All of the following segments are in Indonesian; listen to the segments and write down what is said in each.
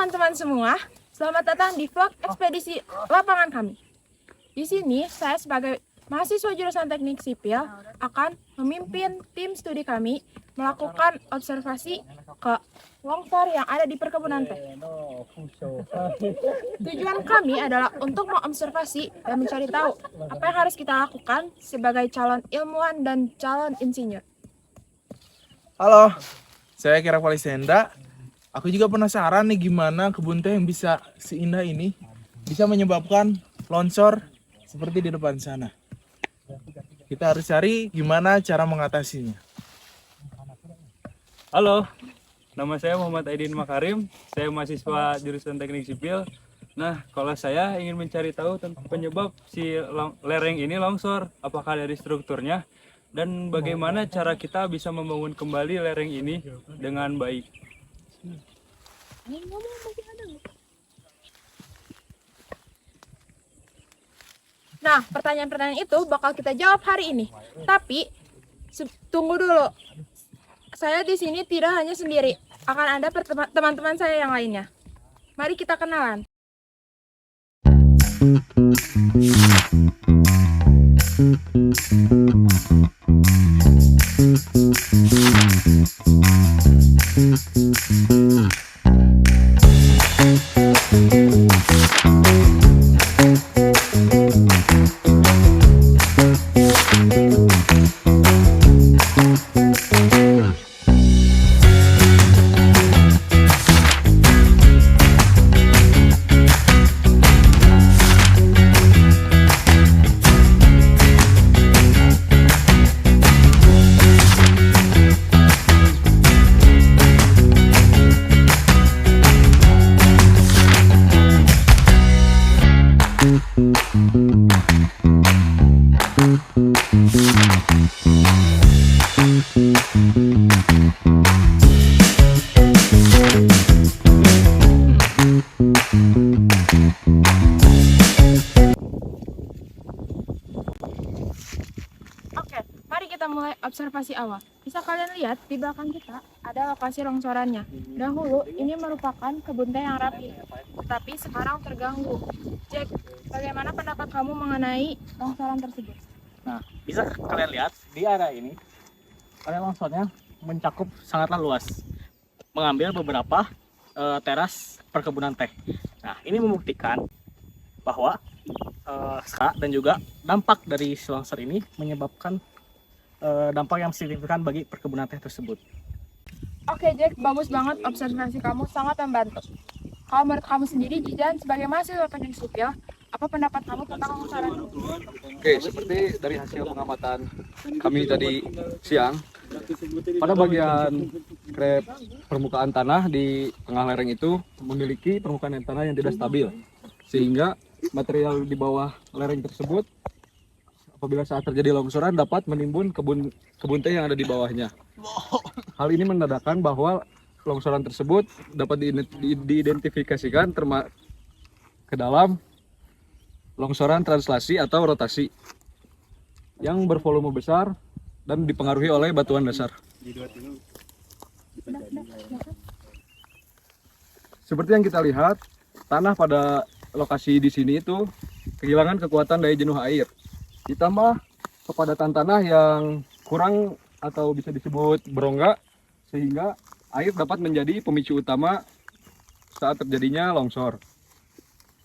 teman-teman semua, selamat datang di vlog ekspedisi lapangan kami. Di sini, saya sebagai mahasiswa jurusan Teknik Sipil akan memimpin tim studi kami melakukan observasi ke longsor yang ada di perkebunan teh. Tujuan kami adalah untuk mengobservasi dan mencari tahu apa yang harus kita lakukan sebagai calon ilmuwan dan calon insinyur. Halo, saya Kira Valisenda. Aku juga penasaran nih gimana kebun teh yang bisa seindah ini bisa menyebabkan longsor seperti di depan sana. Kita harus cari gimana cara mengatasinya. Halo, nama saya Muhammad Aidin Makarim. Saya mahasiswa jurusan Teknik Sipil. Nah, kalau saya ingin mencari tahu tentang penyebab si lereng ini longsor, apakah dari strukturnya, dan bagaimana cara kita bisa membangun kembali lereng ini dengan baik. Nah, pertanyaan-pertanyaan itu bakal kita jawab hari ini. Tapi, tunggu dulu. Saya di sini tidak hanya sendiri. Akan ada teman-teman saya yang lainnya. Mari kita kenalan. Oke, mari kita mulai observasi awal. Bisa kalian lihat di belakang kita ada lokasi longsorannya. Dahulu ini merupakan kebun teh yang rapi, tetapi sekarang terganggu. Jack, bagaimana pendapat kamu mengenai longsoran tersebut? Nah, bisa kalian lihat di area ini, area longsornya mencakup sangatlah luas, mengambil beberapa teras perkebunan teh. Nah, ini membuktikan bahwa dan juga dampak dari si longsor ini menyebabkan dampak yang signifikan bagi perkebunan teh tersebut. Oke Jack, bagus banget observasi kamu, sangat membantu. Kalau menurut kamu sendiri, Jijan, sebagai mahasiswa teknik sipil, apa pendapat kamu tentang longsoran? Oke, seperti dari hasil pengamatan kami tadi siang, pada bagian krep permukaan tanah di tengah lereng itu memiliki permukaan tanah yang tidak stabil, sehingga material di bawah lereng tersebut apabila saat terjadi longsoran dapat menimbun kebun teh yang ada di bawahnya. Hal ini menandakan bahwa longsoran tersebut dapat diidentifikasikan ke dalam longsoran translasi atau rotasi yang bervolume besar dan dipengaruhi oleh batuan dasar. Seperti yang kita lihat, tanah pada lokasi di sini itu kehilangan kekuatan daya jenuh air. Ditambah kepadatan tanah yang kurang atau bisa disebut berongga, sehingga air dapat menjadi pemicu utama saat terjadinya longsor.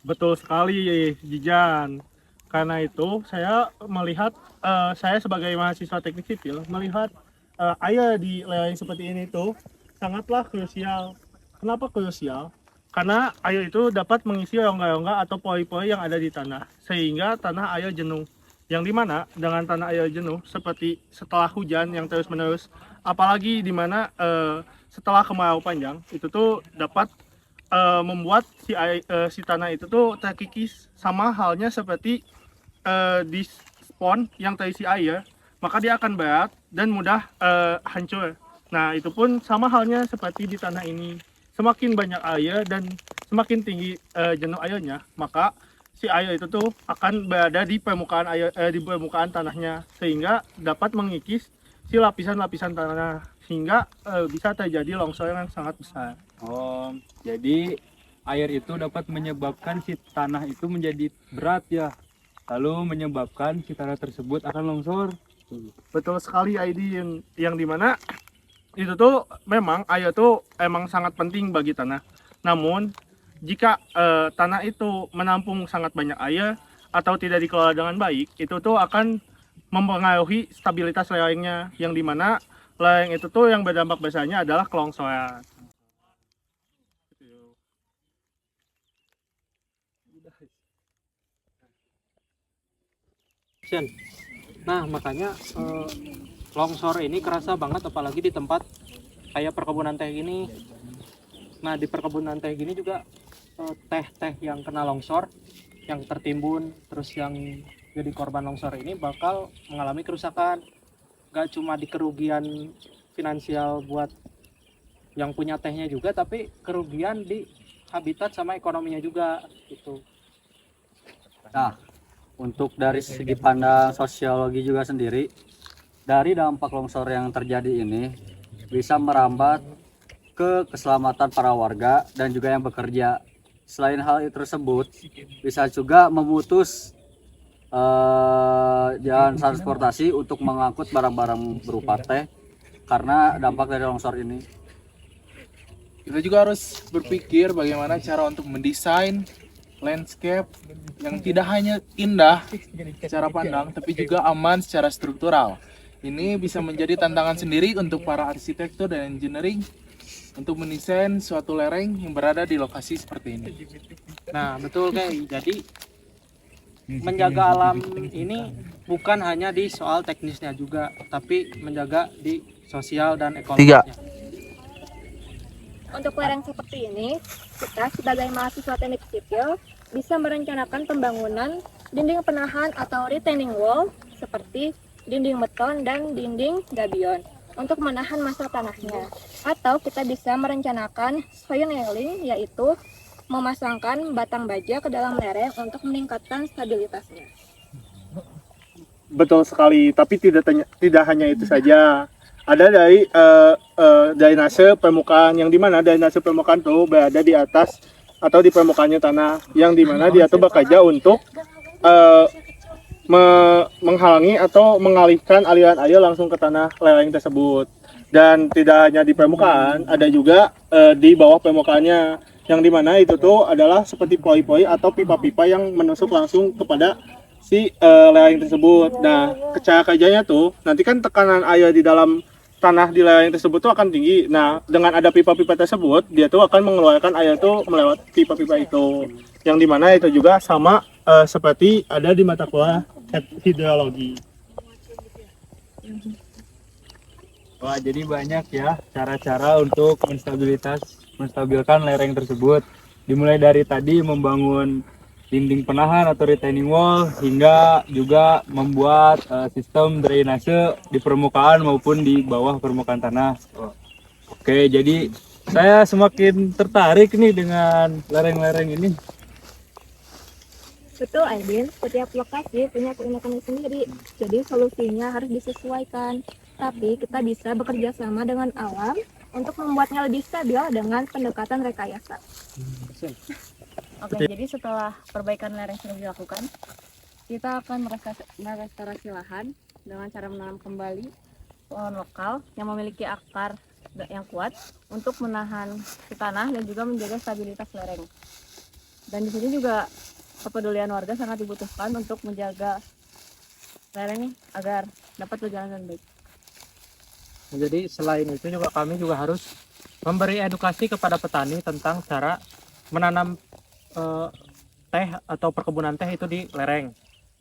Betul sekali, Jijan. Karena itu, saya melihat, saya sebagai mahasiswa teknik sipil, melihat air di lereng seperti ini itu sangatlah krusial. Kenapa krusial? Karena air itu dapat mengisi rongga-rongga atau pori-pori yang ada di tanah, sehingga tanah air jenuh. Yang dimana dengan tanah air jenuh, seperti setelah hujan yang terus-menerus, apalagi dimana setelah kemarau panjang, itu tuh dapat membuat si tanah itu tuh terkikis, sama halnya seperti di spon yang terisi air, maka dia akan berat dan mudah hancur. Nah, itu pun sama halnya seperti di tanah ini. Semakin banyak air dan semakin tinggi jenuh airnya, maka si air itu tuh akan berada di permukaan di permukaan tanahnya, sehingga dapat mengikis si lapisan-lapisan tanah, sehingga bisa terjadi longsor yang sangat besar. Oh, jadi air itu dapat menyebabkan si tanah itu menjadi berat ya, lalu menyebabkan si tanah tersebut akan longsor. Betul sekali ID yang dimana itu tuh memang air tuh emang sangat penting bagi tanah. Namun jika tanah itu menampung sangat banyak air atau tidak dikelola dengan baik, itu tuh akan mempengaruhi stabilitas lerengnya, yang dimana lereng itu tuh yang berdampak besarnya adalah kelongsoran. Nah, makanya longsor ini kerasa banget apalagi di tempat kayak perkebunan teh ini. Nah, di perkebunan teh gini juga teh-teh yang kena longsor, yang tertimbun, terus yang jadi korban longsor ini bakal mengalami kerusakan. Gak cuma di kerugian finansial buat yang punya tehnya juga, tapi kerugian di habitat sama ekonominya juga gitu. Nah, untuk dari segi pandang sosiologi juga sendiri, dari dampak longsor yang terjadi ini bisa merambat ke keselamatan para warga dan juga yang bekerja. Selain hal itu tersebut, bisa juga memutus jalan transportasi untuk mengangkut barang-barang berupa teh karena dampak dari longsor ini. Kita juga harus berpikir bagaimana cara untuk mendesain landscape yang tidak hanya indah secara pandang, tapi juga aman secara struktural. Ini bisa menjadi tantangan sendiri untuk para arsitektur dan engineering untuk mendesain suatu lereng yang berada di lokasi seperti ini. Nah, betul kayak. Jadi menjaga alam ini bukan hanya di soal teknisnya juga, tapi menjaga di sosial dan ekonominya. Untuk lereng seperti ini, kita sebagai mahasiswa teknik sipil bisa merencanakan pembangunan dinding penahan atau retaining wall seperti dinding beton dan dinding gabion untuk menahan massa tanahnya. Atau kita bisa merencanakan soil nailing, yaitu memasangkan batang baja ke dalam lereng untuk meningkatkan stabilitasnya. Betul sekali, tapi tidak hanya itu saja. Ada dari drainase permukaan, yang dimana drainase permukaan tuh berada di atas atau di permukaannya tanah, yang dimana dia tuh bekerja untuk menghalangi atau mengalihkan aliran air langsung ke tanah lereng tersebut. Dan tidak hanya di permukaan, ada juga di bawah permukaannya, yang dimana itu tuh adalah seperti pori-pori atau pipa-pipa yang menusuk langsung kepada si lereng tersebut. Nah, cara kerjanya tuh nanti kan tekanan air di dalam tanah di lereng tersebut tuh akan tinggi. Nah, dengan ada pipa-pipa tersebut, dia tuh akan mengeluarkan air tuh melewati pipa-pipa itu. Yang dimana itu juga sama seperti ada di mata kuliah hidrologi. Wah, jadi banyak ya cara-cara untuk menstabilkan lereng tersebut. Dimulai dari tadi membangun dinding penahan atau retaining wall, hingga juga membuat sistem drainase di permukaan maupun di bawah permukaan tanah. Oke, jadi saya semakin tertarik nih dengan lereng-lereng ini. Betul, Aidin. Setiap lokasi punya keunikannya sendiri, jadi solusinya harus disesuaikan. Tapi kita bisa bekerja sama dengan alam untuk membuatnya lebih stabil dengan pendekatan rekayasa. Oke, jadi setelah perbaikan lereng sudah dilakukan, kita akan merestorasi lahan dengan cara menanam kembali pohon lokal yang memiliki akar yang kuat untuk menahan si tanah dan juga menjaga stabilitas lereng. Dan di sini juga kepedulian warga sangat dibutuhkan untuk menjaga lereng agar dapat berjalan dengan baik. Jadi selain itu juga kami juga harus memberi edukasi kepada petani tentang cara menanam teh atau perkebunan teh itu di lereng.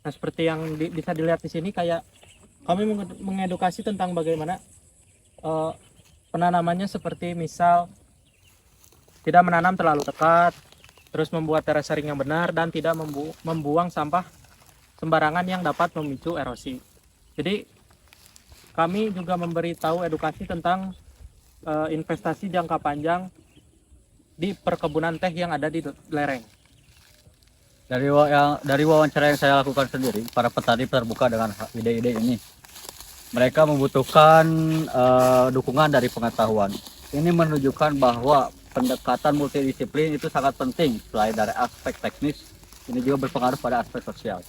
Nah, seperti yang bisa dilihat di sini, kayak kami mengedukasi tentang bagaimana penanamannya, seperti misal tidak menanam terlalu dekat, terus membuat terasering yang benar, dan tidak membuang sampah sembarangan yang dapat memicu erosi. Jadi kami juga memberitahu edukasi tentang investasi jangka panjang di perkebunan teh yang ada di lereng. Dari wawancara yang saya lakukan sendiri, para petani terbuka dengan ide-ide ini. Mereka membutuhkan dukungan dari pengetahuan. Ini menunjukkan bahwa pendekatan multidisiplin itu sangat penting. Selain dari aspek teknis, ini juga berpengaruh pada aspek sosial.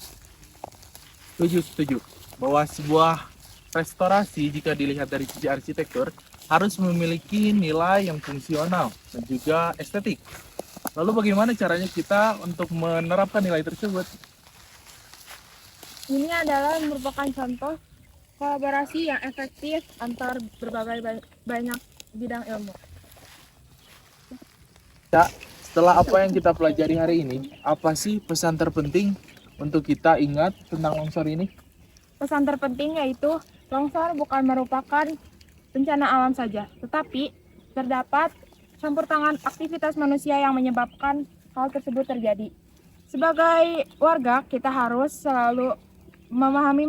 Setuju. Bahwa sebuah restorasi jika dilihat dari sisi arsitektur harus memiliki nilai yang fungsional dan juga estetik. Lalu bagaimana caranya kita untuk menerapkan nilai tersebut? Ini adalah merupakan contoh kolaborasi yang efektif antar berbagai banyak bidang ilmu. Setelah apa yang kita pelajari hari ini, apa sih pesan terpenting untuk kita ingat tentang longsor ini? Pesan terpenting yaitu longsor bukan merupakan bencana alam saja, tetapi terdapat campur tangan aktivitas manusia yang menyebabkan hal tersebut terjadi. Sebagai warga, kita harus selalu memahami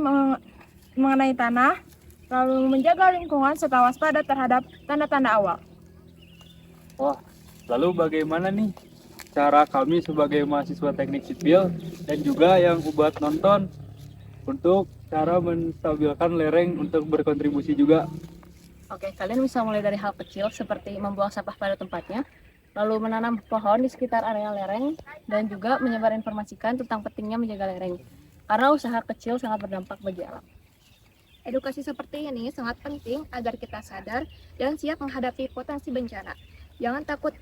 mengenai tanah, lalu menjaga lingkungan serta waspada terhadap tanda-tanda awal. Wah, lalu bagaimana nih cara kami sebagai mahasiswa teknik sipil dan juga yang buat nonton untuk cara menstabilkan lereng untuk berkontribusi juga? Oke, kalian bisa mulai dari hal kecil seperti membuang sampah pada tempatnya, lalu menanam pohon di sekitar area lereng, dan juga menyebar informasikan tentang pentingnya menjaga lereng. Karena usaha kecil sangat berdampak bagi alam. Edukasi seperti ini sangat penting agar kita sadar dan siap menghadapi potensi bencana. Jangan takut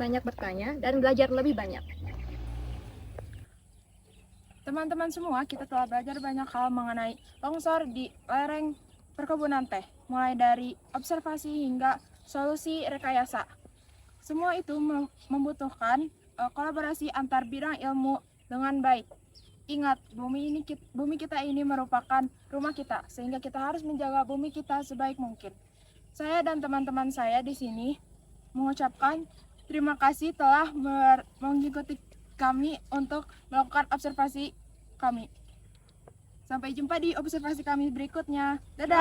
banyak bertanya dan belajar lebih banyak. Teman-teman semua, kita telah belajar banyak hal mengenai longsor di lereng perkebunan teh, mulai dari observasi hingga solusi rekayasa. Semua itu membutuhkan kolaborasi antar bidang ilmu dengan baik. Ingat, bumi kita ini merupakan rumah kita, sehingga kita harus menjaga bumi kita sebaik mungkin. Saya dan teman-teman saya di sini mengucapkan terima kasih telah mengikuti kami untuk melakukan observasi kami. Sampai jumpa di observasi kami berikutnya. Dadah!